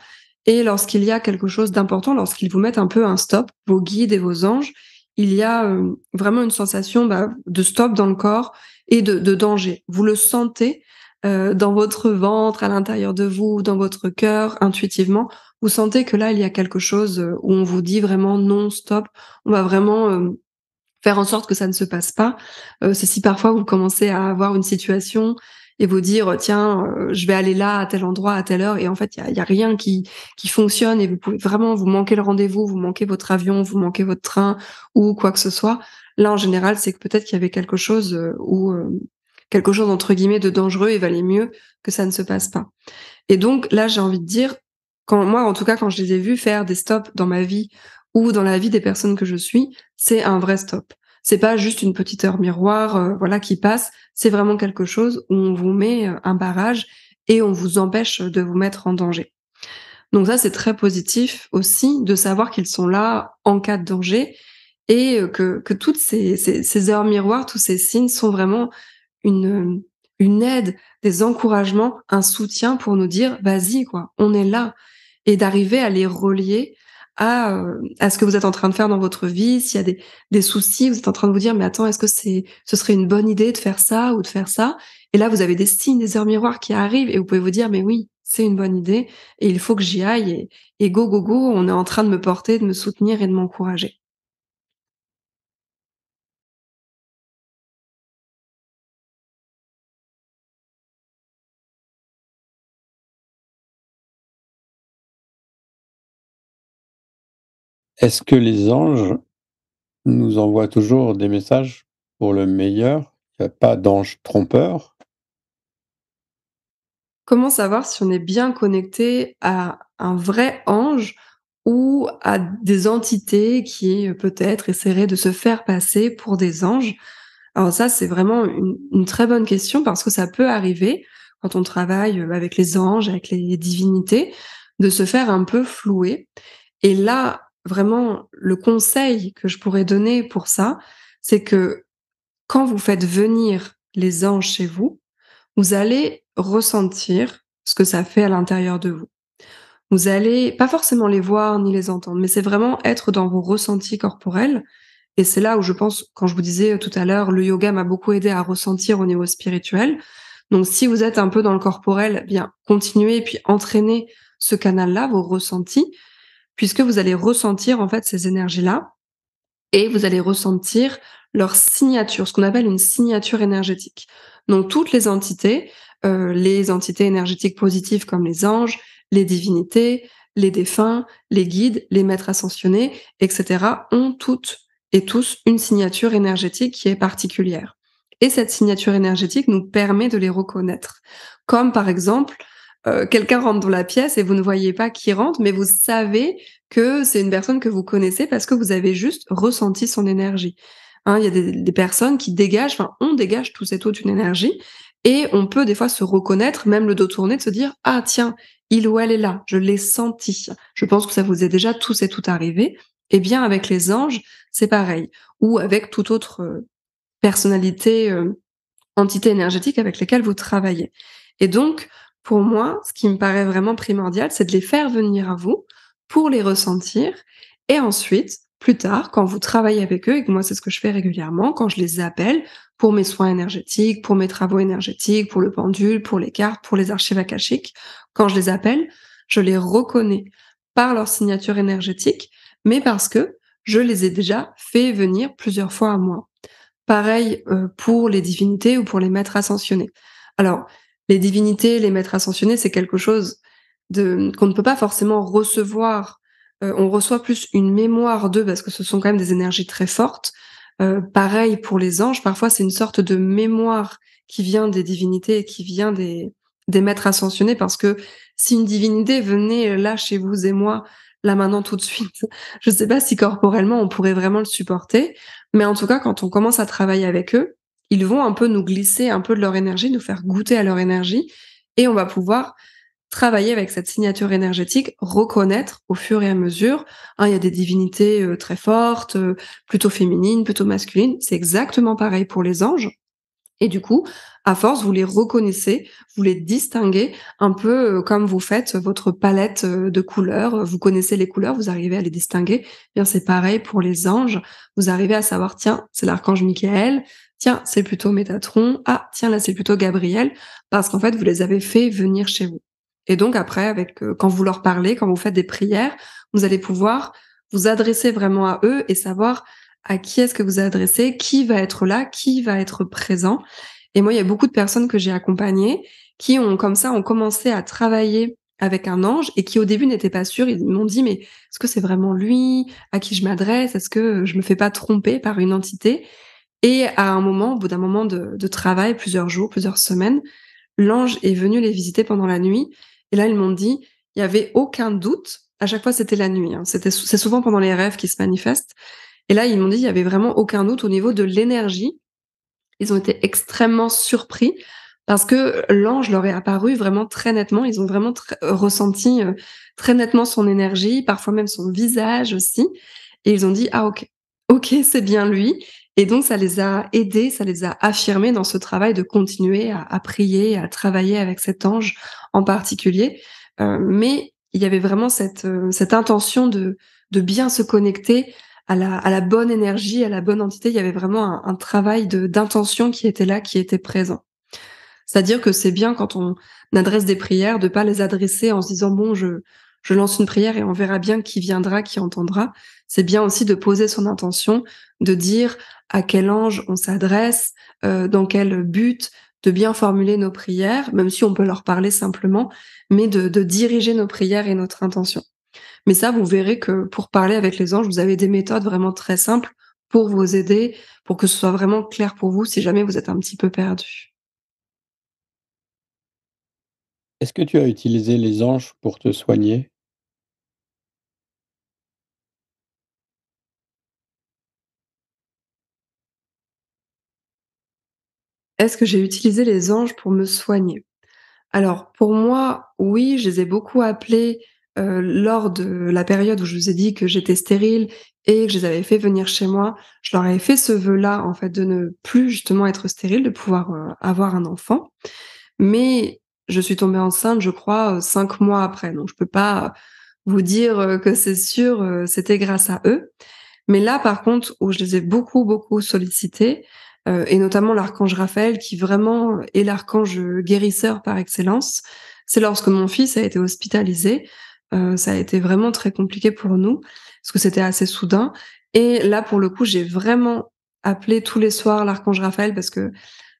et lorsqu'il y a quelque chose d'important, lorsqu'ils vous mettent un peu un stop, vos guides et vos anges, il y a, vraiment une sensation, bah, de stop dans le corps et de danger. Vous le sentez, dans votre ventre, à l'intérieur de vous, dans votre cœur, intuitivement. Vous sentez que là, il y a quelque chose, où on vous dit vraiment: «Non, stop». On va vraiment, faire en sorte que ça ne se passe pas. C'est si parfois vous commencez à avoir une situation et vous dire: «Tiens, je vais aller là, à tel endroit, à telle heure» et en fait, il y a rien qui fonctionne et vous pouvez vraiment vous manquez le rendez-vous, vous manquez votre avion, vous manquez votre train ou quoi que ce soit. Là, en général, c'est que peut-être qu'il y avait quelque chose, quelque chose entre guillemets «de dangereux» et valait mieux que ça ne se passe pas. Et donc là, j'ai envie de dire, quand moi, en tout cas, quand je les ai vus faire des stops dans ma vie ou dans la vie des personnes que je suis, c'est un vrai stop. C'est pas juste une petite heure miroir, voilà, qui passe. C'est vraiment quelque chose où on vous met, un barrage et on vous empêche de vous mettre en danger. Donc ça, c'est très positif aussi de savoir qu'ils sont là en cas de danger et que toutes ces heures miroirs, tous ces signes sont vraiment une aide, des encouragements, un soutien pour nous dire: «Vas-y quoi, on est là» et d'arriver à les relier à ce que vous êtes en train de faire dans votre vie. S'il y a des soucis, vous êtes en train de vous dire: «Mais attends, est-ce que ce serait une bonne idée de faire ça ou de faire ça?» Et là, vous avez des signes, des heures miroirs qui arrivent et vous pouvez vous dire: «Mais oui, c'est une bonne idée et il faut que j'y aille et go, go, go, on est en train de me porter, de me soutenir et de m'encourager». Est-ce que les anges nous envoient toujours des messages pour le meilleur? Il y a pas d'ange trompeur? Comment savoir si on est bien connecté à un vrai ange ou à des entités qui, peut-être essaieraient de se faire passer pour des anges? Alors ça, c'est vraiment une très bonne question parce que ça peut arriver quand on travaille, avec les anges, avec les divinités, de se faire un peu flouer et là, vraiment, le conseil que je pourrais donner pour ça, c'est que quand vous faites venir les anges chez vous, vous allez ressentir ce que ça fait à l'intérieur de vous. Vous allez pas forcément les voir ni les entendre, mais c'est vraiment être dans vos ressentis corporels et c'est là où je pense, quand je vous disais, tout à l'heure, le yoga m'a beaucoup aidé à ressentir au niveau spirituel. Donc si vous êtes un peu dans le corporel, eh bien continuez et puis entraînez ce canal-là, vos ressentis, puisque vous allez ressentir en fait ces énergies-là et vous allez ressentir leur signature, ce qu'on appelle une signature énergétique. Donc toutes les entités énergétiques positives comme les anges, les divinités, les défunts, les guides, les maîtres ascensionnés, etc., ont toutes et tous une signature énergétique qui est particulière. Et cette signature énergétique nous permet de les reconnaître. Comme par exemple, quelqu'un rentre dans la pièce et vous ne voyez pas qui rentre, mais vous savez que c'est une personne que vous connaissez parce que vous avez juste ressenti son énergie. Hein, il y a des personnes qui dégagent, enfin, on dégage tous et toutes une énergie et on peut des fois se reconnaître, même le dos tourné, de se dire: «Ah tiens, il ou elle est là, je l'ai senti». Je pense que ça vous est déjà tous et toutes arrivé. Eh bien, avec les anges, c'est pareil ou avec toute autre, personnalité, entités énergétiques avec lesquelles vous travaillez. Et donc, pour moi, ce qui me paraît vraiment primordial, c'est de les faire venir à vous pour les ressentir et ensuite, plus tard, quand vous travaillez avec eux, et que moi c'est ce que je fais régulièrement, quand je les appelle pour mes soins énergétiques, pour mes travaux énergétiques, pour le pendule, pour les cartes, pour les archives akashiques, quand je les appelle, je les reconnais par leur signature énergétique, mais parce que je les ai déjà fait venir plusieurs fois à moi. Pareil, pour les divinités ou pour les maîtres ascensionnés. Alors, les divinités, les maîtres ascensionnés, c'est quelque chose de qu'on ne peut pas forcément recevoir. On reçoit plus une mémoire d'eux parce que ce sont quand même des énergies très fortes. Pareil pour les anges, parfois c'est une sorte de mémoire qui vient des divinités et qui vient des maîtres ascensionnés parce que si une divinité venait, là chez vous et moi, là maintenant tout de suite, je sais pas si corporellement on pourrait vraiment le supporter. Mais en tout cas, quand on commence à travailler avec eux, ils vont un peu nous glisser un peu de leur énergie, nous faire goûter à leur énergie et on va pouvoir travailler avec cette signature énergétique, reconnaître au fur et à mesure, hein, il y a des divinités, très fortes, plutôt féminines, plutôt masculines. C'est exactement pareil pour les anges. Et du coup, à force, vous les reconnaissez, vous les distinguez un peu, comme vous faites votre palette, de couleurs, vous connaissez les couleurs, vous arrivez à les distinguer. Eh bien, c'est pareil pour les anges, vous arrivez à savoir: «Tiens, c'est l'archange Michael. Tiens, c'est plutôt Métatron. Ah, tiens, là, c'est plutôt Gabriel», parce qu'en fait, vous les avez fait venir chez vous. Et donc après avec, quand vous leur parlez, quand vous faites des prières, vous allez pouvoir vous adresser vraiment à eux et savoir à qui est-ce que vous adressez, qui va être là, qui va être présent. Et moi, il y a beaucoup de personnes que j'ai accompagnées qui ont comme ça, ont commencé à travailler avec un ange et qui au début n'étaient pas sûrs. Ils m'ont dit: «Mais est-ce que c'est vraiment lui à qui je m'adresse? Est-ce que je me fais pas tromper par une entité?» Et à un moment, au bout d'un moment de travail, plusieurs jours, plusieurs semaines, l'ange est venu les visiter pendant la nuit et là, ils m'ont dit: «Il y avait aucun doute». À chaque fois, c'était la nuit, hein. C'est souvent pendant les rêves qu'ils se manifestent et là, ils m'ont dit: «Il y avait vraiment aucun doute au niveau de l'énergie». Ils ont été extrêmement surpris parce que l'ange leur est apparu vraiment très nettement. Ils ont vraiment ressenti, très nettement son énergie, parfois même son visage aussi et ils ont dit: «Ah OK, OK, c'est bien lui», et donc ça les a aidés, ça les a affirmés dans ce travail de continuer à prier, à travailler avec cet ange en particulier. Mais il y avait vraiment cette intention de bien se connecter à la bonne énergie, à la bonne entité. Il y avait vraiment un travail d'intention qui était là, qui était présent. C'est-à-dire que c'est bien quand on adresse des prières de pas les adresser en se disant: «Bon, je lance une prière et on verra bien qui viendra, qui entendra». C'est bien aussi de poser son intention, de dire à quel ange on s'adresse, dans quel but, de bien formuler nos prières, même si on peut leur parler simplement, mais de diriger nos prières et notre intention. Mais ça, vous verrez que pour parler avec les anges, vous avez des méthodes vraiment très simples pour vous aider, pour que ce soit vraiment clair pour vous si jamais vous êtes un petit peu perdu. Est-ce que tu as utilisé les anges pour te soigner? Est-ce que j'ai utilisé les anges pour me soigner? Alors pour moi, oui, je les ai beaucoup appelés, lors de la période où je vous ai dit que j'étais stérile et que je les avais fait venir chez moi. Je leur avais fait ce vœu-là, en fait, de ne plus justement être stérile, de pouvoir, avoir un enfant. Mais je suis tombée enceinte, je crois, 5 mois après, donc je peux pas vous dire, que c'est sûr, c'était grâce à eux. Mais là, par contre, où je les ai beaucoup, beaucoup sollicités, et notamment l'archange Raphaël qui vraiment est l'archange, guérisseur par excellence, c'est lorsque mon fils a été hospitalisé. Ça a été vraiment très compliqué pour nous, parce que c'était assez soudain et là, pour le coup, j'ai vraiment appelé tous les soirs l'archange Raphaël parce que,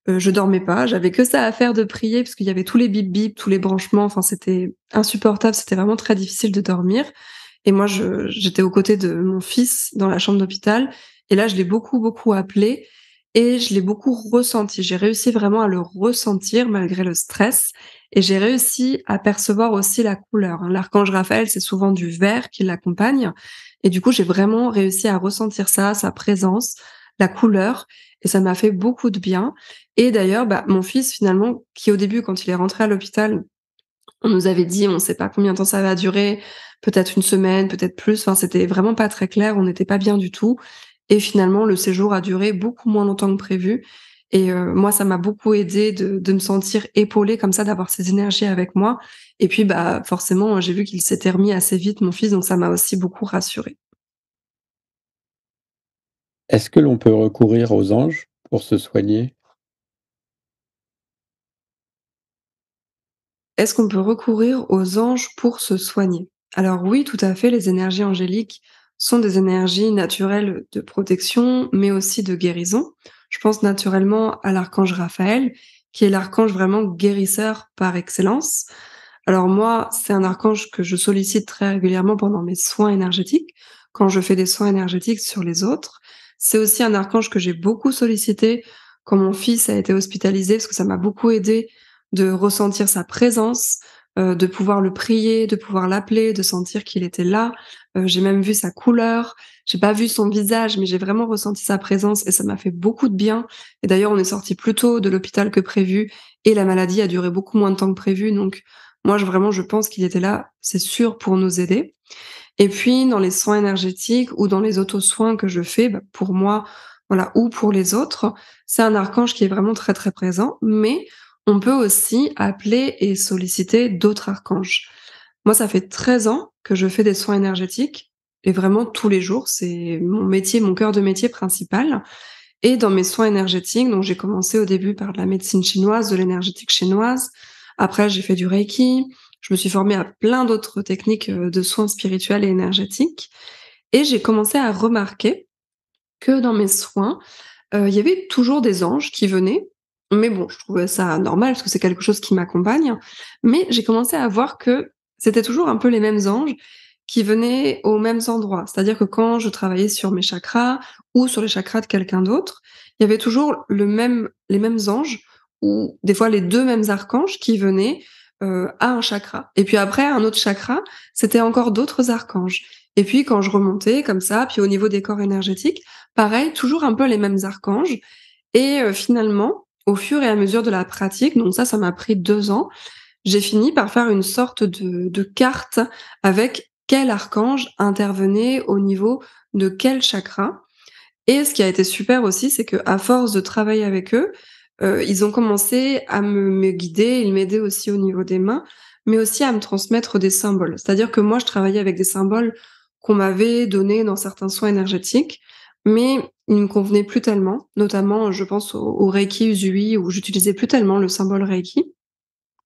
je dormais pas, j'avais que ça à faire de prier parce qu'il y avait tous les bip bip, tous les branchements, enfin c'était insupportable, c'était vraiment très difficile de dormir et moi j'étais aux côtés de mon fils dans la chambre d'hôpital et là je l'ai beaucoup, beaucoup appelé et je l'ai beaucoup ressenti. J'ai réussi vraiment à le ressentir malgré le stress et j'ai réussi à percevoir aussi la couleur, hein. L'archange Raphaël, c'est souvent du vert qui l'accompagne et du coup, j'ai vraiment réussi à ressentir ça, sa présence, la couleur et ça m'a fait beaucoup de bien et d'ailleurs, bah, mon fils finalement, qui au début quand il est rentré à l'hôpital on nous avait dit: «On sait pas combien de temps ça va durer, peut-être une semaine, peut-être plus», enfin, c'était vraiment pas très clair, on n'était pas bien du tout et finalement le séjour a duré beaucoup moins longtemps que prévu et moi ça m'a beaucoup aidée de me sentir épaulée comme ça, d'avoir ces énergies avec moi et puis, bah, forcément, j'ai vu qu'il s'était remis assez vite mon fils, donc ça m'a aussi beaucoup rassurée. Est-ce que l'on peut recourir aux anges pour se soigner? Est-ce qu'on peut recourir aux anges pour se soigner? Alors oui, tout à fait, les énergies angéliques sont des énergies naturelles de protection, mais aussi de guérison. Je pense naturellement à l'archange Raphaël, qui est l'archange vraiment guérisseur par excellence. Alors moi, c'est un archange que je sollicite très régulièrement pendant mes soins énergétiques, quand je fais des soins énergétiques sur les autres. C'est aussi un archange que j'ai beaucoup sollicité quand mon fils a été hospitalisé, parce que ça m'a beaucoup aidé de ressentir sa présence, de pouvoir le prier, de pouvoir l'appeler, de sentir qu'il était là. J'ai même vu sa couleur. J'ai pas vu son visage, mais j'ai vraiment ressenti sa présence et ça m'a fait beaucoup de bien et d'ailleurs, on est sorti plus tôt de l'hôpital que prévu et la maladie a duré beaucoup moins de temps que prévu donc moi, je pense qu'il était là, c'est sûr, pour nous aider et puis dans les soins énergétiques ou dans les auto-soins que je fais, bah, pour moi, voilà, ou pour les autres, c'est un archange qui est vraiment très, très présent, mais on peut aussi appeler et solliciter d'autres archanges. Moi, ça fait 13 ans que je fais des soins énergétiques et vraiment tous les jours, c'est mon métier, mon cœur de métier principal et dans mes soins énergétiques, donc j'ai commencé au début par de la médecine chinoise, de l'énergétique chinoise. Après, j'ai fait du reiki. Je me suis formée à plein d'autres techniques, de soins spirituels et énergétiques et j'ai commencé à remarquer que dans mes soins, il y avait toujours des anges qui venaient. Mais bon, je trouvais ça normal parce que c'est quelque chose qui m'accompagne. Mais j'ai commencé à voir que c'était toujours un peu les mêmes anges qui venaient aux mêmes endroits. C'est-à-dire que quand je travaillais sur mes chakras ou sur les chakras de quelqu'un d'autre, il y avait toujours les mêmes anges ou des fois les 2 mêmes archanges qui venaient, à un chakra. Et puis après, à un autre chakra, c'était encore d'autres archanges. Et puis quand je remontais comme ça, puis au niveau des corps énergétiques, pareil, toujours un peu les mêmes archanges et finalement, au fur et à mesure de la pratique, donc ça m'a pris 2 ans, j'ai fini par faire une sorte de carte avec quel archange intervenait au niveau de quel chakra et ce qui a été super aussi, c'est qu'à force de travailler avec eux, ils ont commencé à me guider, ils m'aidaient aussi au niveau des mains, mais aussi à me transmettre des symboles. C'est-à-dire que moi, je travaillais avec des symboles qu'on m'avait donné dans certains soins énergétiques, mais ils me convenaient plus tellement. Notamment, je pense au Reiki Usui où j'utilisais plus tellement le symbole Reiki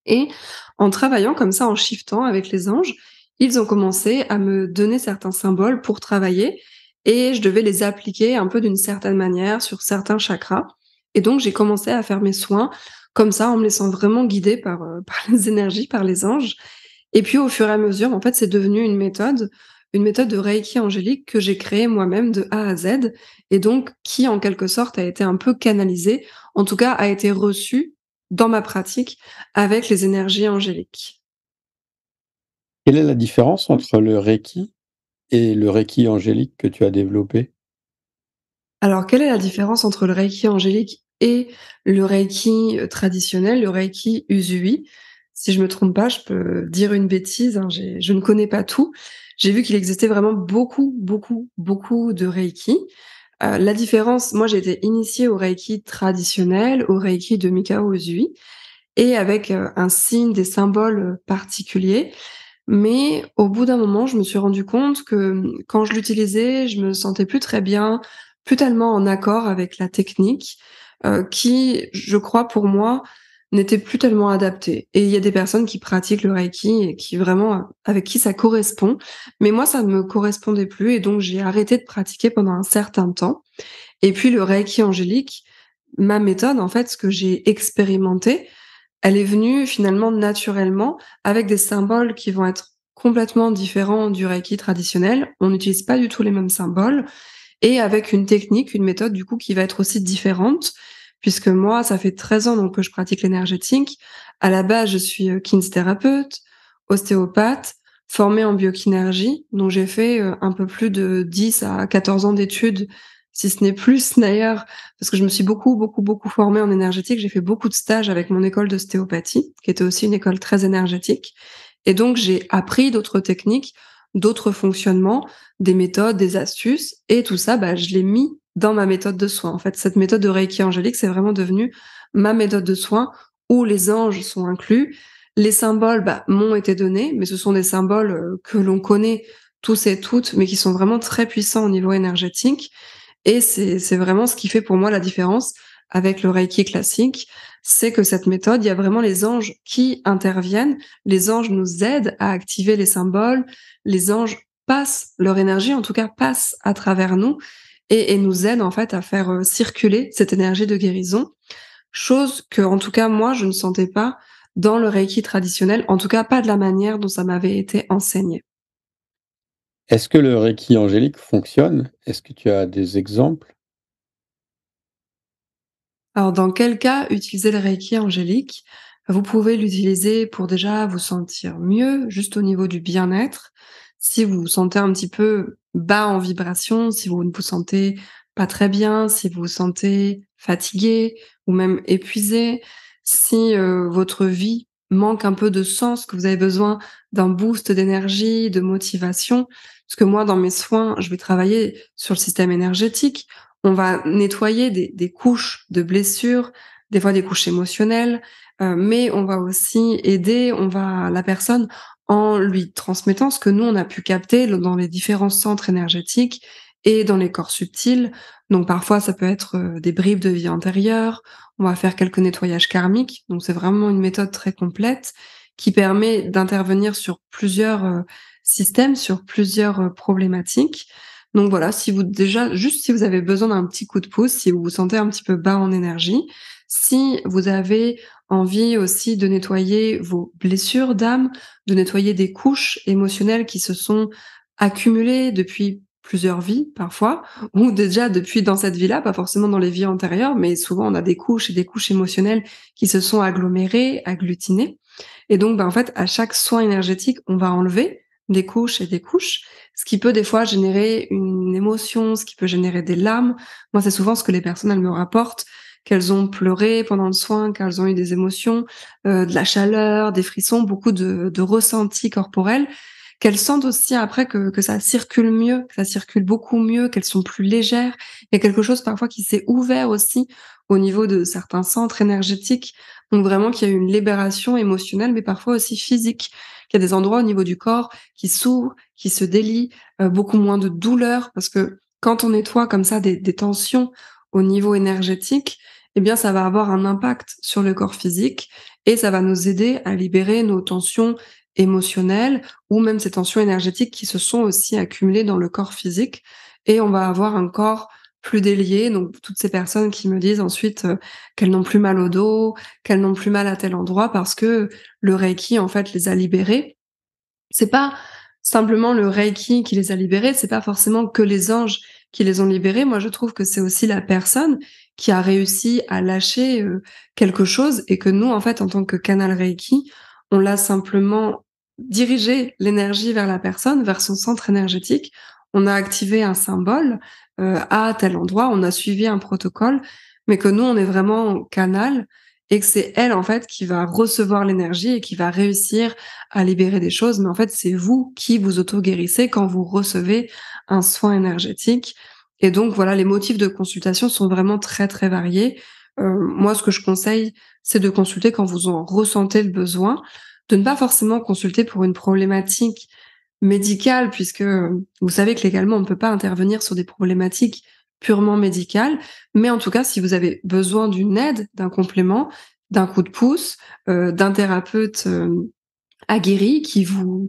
et en travaillant comme ça, en shiftant avec les anges, ils ont commencé à me donner certains symboles pour travailler et je devais les appliquer un peu d'une certaine manière sur certains chakras et donc j'ai commencé à faire mes soins comme ça, en me laissant vraiment guider par, par les énergies, par les anges et puis au fur et à mesure, en fait, c'est devenu une méthode de Reiki angélique que j'ai créée moi-même de A à Z et donc qui, en quelque sorte, a été un peu canalisée, en tout cas a été reçue dans ma pratique avec les énergies angéliques. Quelle est la différence entre le Reiki et le Reiki angélique que tu as développé? Alors, quelle est la différence entre le Reiki angélique et le Reiki, traditionnel, le Reiki Usui? Si je me trompe pas, je peux dire une bêtise, hein, je ne connais pas tout. J'ai vu qu'il existait vraiment beaucoup, beaucoup, beaucoup de Reiki. La différence, moi, j'ai été initiée au Reiki traditionnel, au Reiki de Mikao Usui et avec, un signe, des symboles, particuliers. Mais au bout d'un moment, je me suis rendu compte que, quand je l'utilisais, je me sentais plus très bien, plus tellement en accord avec la technique, qui, je crois pour moi, n'était plus tellement adaptée. Et il y a des personnes qui pratiquent le Reiki et qui vraiment, avec qui ça correspond. Mais moi, ça ne me correspondait plus et donc j'ai arrêté de pratiquer pendant un certain temps. Et puis le Reiki angélique, ma méthode, en fait, ce que j'ai expérimenté, elle est venue finalement naturellement avec des symboles qui vont être complètement différents du Reiki traditionnel. On n'utilise pas du tout les mêmes symboles et avec une technique, une méthode du coup qui va être aussi différente puisque moi, ça fait 13 ans donc que je pratique l'énergétique. À la base, je suis, kinésithérapeute, ostéopathe, formée en biokinergie, donc j'ai fait, un peu plus de 10 à 14 ans d'études, si ce n'est plus d'ailleurs, parce que je me suis beaucoup, beaucoup, beaucoup formée en énergétique. J'ai fait beaucoup de stages avec mon école d'ostéopathie, qui était aussi une école très énergétique et donc j'ai appris d'autres techniques, d'autres fonctionnements, des méthodes, des astuces et tout ça, bah, je l'ai mis dans ma méthode de soins. En fait, cette méthode de Reiki angélique, c'est vraiment devenu ma méthode de soins où les anges sont inclus. Les symboles, bah, m'ont été donnés, mais ce sont des symboles, que l'on connaît tous et toutes, mais qui sont vraiment très puissants au niveau énergétique et c'est vraiment ce qui fait pour moi la différence avec le Reiki classique. C'est que cette méthode, il y a vraiment les anges qui interviennent. Les anges nous aident à activer les symboles. Les anges passent leur énergie, en tout cas passent à travers nous et nous aident en fait à faire, circuler cette énergie de guérison. Chose que, en tout cas moi, je ne sentais pas dans le Reiki traditionnel, en tout cas pas de la manière dont ça m'avait été enseigné. Est-ce que le Reiki angélique fonctionne? Est-ce que tu as des exemples? Alors, dans quel cas utiliser le Reiki angélique? Vous pouvez l'utiliser pour déjà vous sentir mieux, juste au niveau du bien-être. Si vous vous sentez un petit peu bas en vibration, si vous ne vous sentez pas très bien, si vous vous sentez fatigué ou même épuisé, si, votre vie manque un peu de sens, que vous avez besoin d'un boost d'énergie, de motivation. Parce que moi, dans mes soins, je vais travailler sur le système énergétique. On va nettoyer des couches de blessures, des fois des couches émotionnelles, mais on va aussi aider, on va la personne en lui transmettant ce que nous on a pu capter dans les différents centres énergétiques et dans les corps subtils. Donc parfois ça peut être, des bribes de vie antérieure, on va faire quelques nettoyages karmiques, donc c'est vraiment une méthode très complète qui permet d'intervenir sur plusieurs, systèmes, sur plusieurs, problématiques. Donc voilà, si vous déjà juste si vous avez besoin d'un petit coup de pouce, si vous vous sentez un petit peu bas en énergie, si vous avez envie aussi de nettoyer vos blessures d'âme, de nettoyer des couches émotionnelles qui se sont accumulées depuis plusieurs vies parfois, ou déjà depuis dans cette vie-là, pas forcément dans les vies antérieures, mais souvent on a des couches et des couches émotionnelles qui se sont agglomérées, agglutinées et donc, bah, en fait, à chaque soin énergétique, on va enlever des couches et des couches, ce qui peut des fois générer une émotion, ce qui peut générer des larmes. Moi, c'est souvent ce que les personnes, elles me rapportent, qu'elles ont pleuré pendant le soin, qu'elles ont eu des émotions, de la chaleur, des frissons, beaucoup de ressentis corporels, qu'elles sentent aussi après que ça circule mieux, que ça circule beaucoup mieux, qu'elles sont plus légères. Il y a quelque chose parfois qui s'est ouvert aussi au niveau de certains centres énergétiques. Donc vraiment qu'il y a eu une libération émotionnelle, mais parfois aussi physique. Qu'il y a des endroits au niveau du corps qui s'ouvrent, qui se délient, beaucoup moins de douleur parce que quand on nettoie comme ça des tensions au niveau énergétique, eh bien ça va avoir un impact sur le corps physique et ça va nous aider à libérer nos tensions émotionnelles ou même ces tensions énergétiques qui se sont aussi accumulées dans le corps physique et on va avoir un corps plus délié. Donc toutes ces personnes qui me disent ensuite, qu'elles n'ont plus mal au dos, qu'elles n'ont plus mal à tel endroit parce que le Reiki, en fait, les a libérées. C'est pas simplement le Reiki qui les a libérées, c'est pas forcément que les anges qui les ont libérées. Moi, je trouve que c'est aussi la personne qui a réussi à lâcher, quelque chose et que nous, en fait, en tant que canal Reiki, on l'a simplement dirigé l'énergie vers la personne, vers son centre énergétique. On a activé un symbole, à tel endroit, on a suivi un protocole, mais que nous, on est vraiment canal et que c'est elle, en fait, qui va recevoir l'énergie et qui va réussir à libérer des choses, mais en fait, c'est vous qui vous auto-guérissez quand vous recevez un soin énergétique et donc voilà, les motifs de consultation sont vraiment très, très variés. Moi, ce que je conseille, c'est de consulter quand vous en ressentez le besoin, de ne pas forcément consulter pour une problématique médicale puisque, vous savez que légalement, on ne peut pas intervenir sur des problématiques purement médicales, mais en tout cas, si vous avez besoin d'une aide, d'un complément, d'un coup de pouce, d'un thérapeute, aguerri qui vous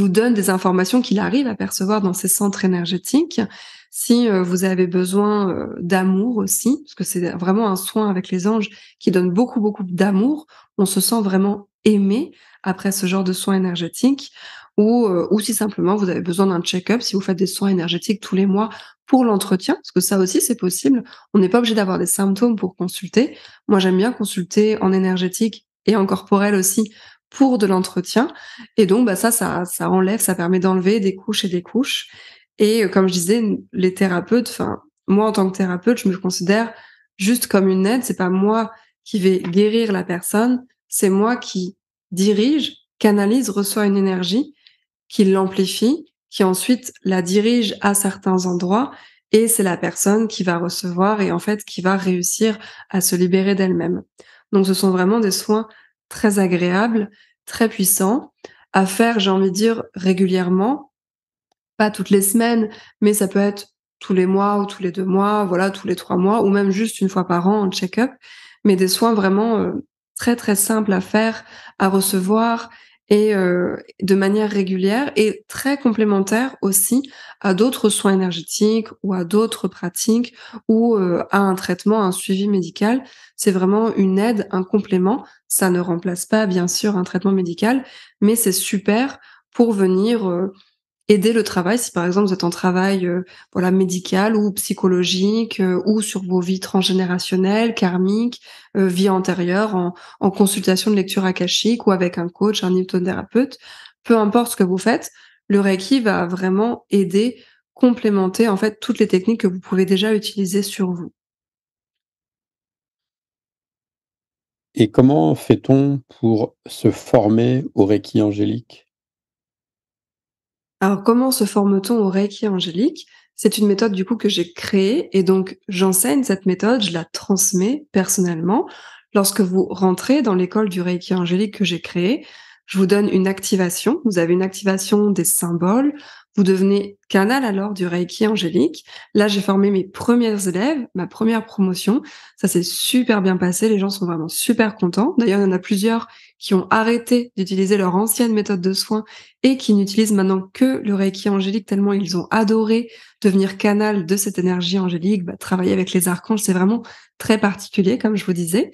donne des informations qu'il arrive à percevoir dans ses centres énergétiques. Si, vous avez besoin, d'amour aussi, parce que c'est vraiment un soin avec les anges qui donne beaucoup, beaucoup d'amour. On se sent vraiment aimé après ce genre de soins énergétiques ou si simplement vous avez besoin d'un check-up, si vous faites des soins énergétiques tous les mois pour l'entretien, parce que ça aussi c'est possible. On n'est pas obligé d'avoir des symptômes pour consulter. Moi, j'aime bien consulter en énergétique et en corporel aussi pour de l'entretien et donc bah, ça enlève, ça permet d'enlever des couches et des couches et comme je disais, les thérapeutes, enfin, moi en tant que thérapeute, je me considère juste comme une aide. C'est pas moi qui vais guérir la personne, c'est moi qui dirige, canalise, reçoit une énergie, qui l'amplifie, qui ensuite la dirige à certains endroits et c'est la personne qui va recevoir et en fait qui va réussir à se libérer d'elle-même. Donc ce sont vraiment des soins très agréables, très puissants, à faire, j'ai envie de dire, régulièrement, pas toutes les semaines, mais ça peut être tous les mois ou tous les 2 mois, voilà, tous les 3 mois ou même juste une fois par an en check-up. Mais des soins vraiment, très, très simples à faire, à recevoir et de manière régulière et très complémentaires aussi à d'autres soins énergétiques ou à d'autres pratiques ou à un traitement, un suivi médical. C'est vraiment une aide, un complément. Ça ne remplace pas bien sûr un traitement médical, mais c'est super pour venir, aider le travail, si par exemple vous êtes en travail, voilà médical ou psychologique, ou sur vos vies transgénérationnelles, karmiques, vies antérieures, en consultation de lecture akashique ou avec un coach, un hypnothérapeute. Peu importe ce que vous faites, le Reiki va vraiment aider, complémenter en fait toutes les techniques que vous pouvez déjà utiliser sur vous. Et comment fait-on pour se former au Reiki angélique? Alors, comment se forme-t-on au Reiki angélique? C'est une méthode du coup que j'ai créée et donc j'enseigne cette méthode, je la transmets personnellement. Lorsque vous rentrez dans l'école du Reiki angélique que j'ai créée, je vous donne une activation. Vous avez une activation des symboles. Vous devenez canal alors du Reiki angélique. Là, j'ai formé mes premiers élèves, ma première promotion. Ça s'est super bien passé. Les gens sont vraiment super contents. D'ailleurs, il y en a plusieurs qui ont arrêté d'utiliser leur ancienne méthode de soins et qui n'utilisent maintenant que le Reiki angélique tellement ils ont adoré devenir canal de cette énergie angélique, bah, travailler avec les archanges, c'est vraiment très particulier comme je vous disais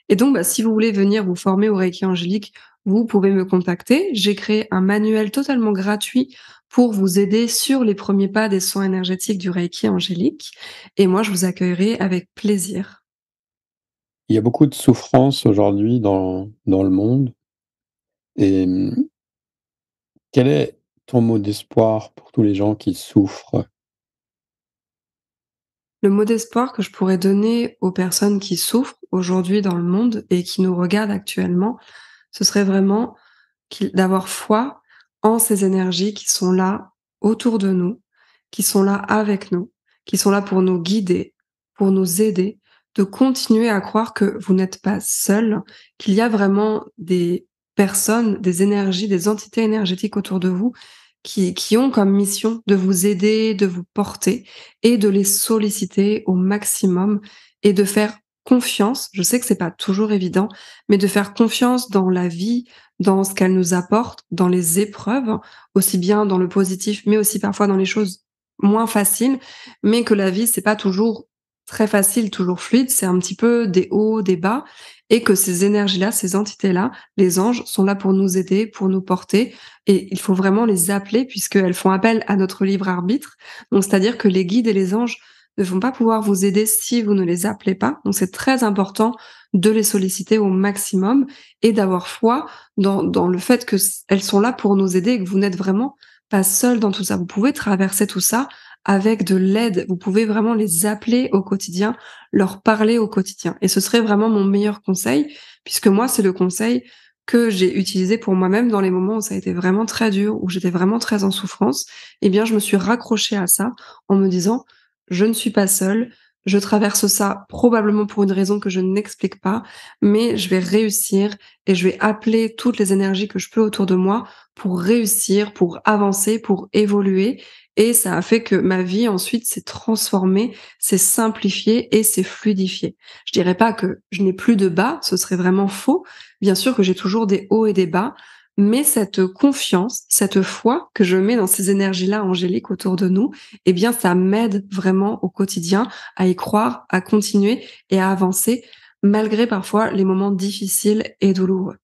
et donc bah, si vous voulez venir vous former au Reiki angélique, vous pouvez me contacter. J'ai créé un manuel totalement gratuit pour vous aider sur les premiers pas des soins énergétiques du Reiki angélique et moi je vous accueillerai avec plaisir. Il y a beaucoup de souffrance aujourd'hui dans le monde et quel est ton mot d'espoir pour tous les gens qui souffrent? Le mot d'espoir que je pourrais donner aux personnes qui souffrent aujourd'hui dans le monde et qui nous regardent actuellement, ce serait vraiment d'avoir foi en ces énergies qui sont là autour de nous, qui sont là avec nous, qui sont là pour nous guider, pour nous aider de continuer à croire que vous n'êtes pas seul, qu'il y a vraiment des personnes, des énergies, des entités énergétiques autour de vous qui ont comme mission de vous aider, de vous porter et de les solliciter au maximum et de faire confiance. Je sais que c'est pas toujours évident, mais de faire confiance dans la vie, dans ce qu'elle nous apporte, dans les épreuves, aussi bien dans le positif, mais aussi parfois dans les choses moins faciles, mais que la vie, c'est pas toujours très facile, toujours fluide, c'est un petit peu des hauts, des bas et que ces énergies-là, ces entités-là, les anges sont là pour nous aider, pour nous porter et il faut vraiment les appeler puisqu'elles font appel à notre libre arbitre. Donc c'est-à-dire que les guides et les anges ne vont pas pouvoir vous aider si vous ne les appelez pas. Donc c'est très important de les solliciter au maximum et d'avoir foi dans le fait que elles sont là pour nous aider et que vous n'êtes vraiment pas seul dans tout ça. Vous pouvez traverser tout ça avec de l'aide. Vous pouvez vraiment les appeler au quotidien, leur parler au quotidien et ce serait vraiment mon meilleur conseil puisque moi, c'est le conseil que j'ai utilisé pour moi-même dans les moments où ça a été vraiment très dur, où j'étais vraiment très en souffrance. Eh bien, je me suis raccrochée à ça en me disant: «Je ne suis pas seule, je traverse ça probablement pour une raison que je n'explique pas, mais je vais réussir et je vais appeler toutes les énergies que je peux autour de moi pour réussir, pour avancer, pour évoluer» et ça a fait que ma vie ensuite s'est transformée, s'est simplifiée et s'est fluidifiée. Je dirais pas que je n'ai plus de bas, ce serait vraiment faux. Bien sûr que j'ai toujours des hauts et des bas, mais cette confiance, cette foi que je mets dans ces énergies-là angéliques autour de nous, eh bien ça m'aide vraiment au quotidien à y croire, à continuer et à avancer malgré parfois les moments difficiles et douloureux.